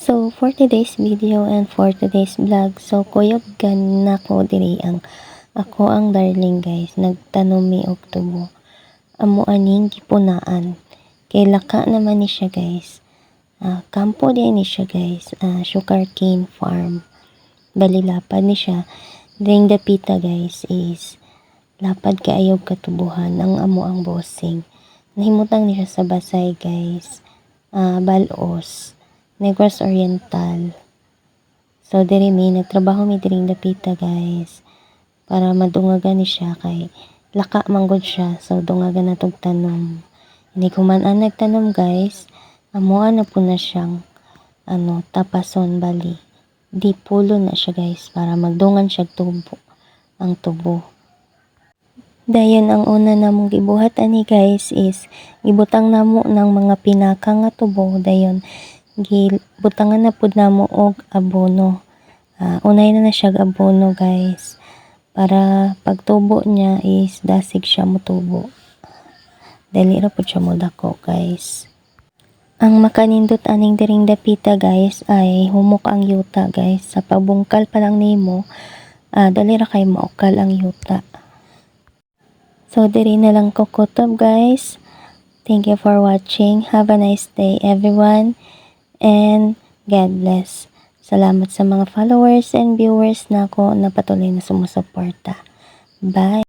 So, for today's video and for today's vlog, so kuyog gan na ko diri ako ang darling guys, nagtanumi og tubo. Amo aning gipunaan. Kay laka naman ni siya guys. Kampo din ni siya guys, sugarcane farm. Bali lapad ni siya. Dring dapita guys is lapad kaayog katubuhan ang amo ang bossing. Nahimutang ni siya sa Basay guys. Balos. Negros Oriental. So diri mi nagtrabaho mi diring dapita guys para madungagan ni siya kay laka manggod siya, so dungagan na tog tanom. Hindi ko man nagtanom guys, amuan na po na siyang tapason bali. Di pulo na siya guys para magdungan siya tubo ang tubo. Dayon ang una namong gibuhat ani guys is gibutang namo ng mga pinaka nga tubo, dayon gibutangan na pud namo og abono. Unay na siya abono guys para pagtubo niya is dasig siya motubo. Dali ra pud siya modako guys. Ang makanindot aning diring dapita guys ay humok ang yuta guys. Sa pagbungkal pa lang nimo, dali ra kay maukal ang yuta. So diri na lang ko kutob guys. Thank you for watching. Have a nice day everyone. And God bless. Salamat sa mga followers and viewers na ako na patuloy na sumusuporta. Bye!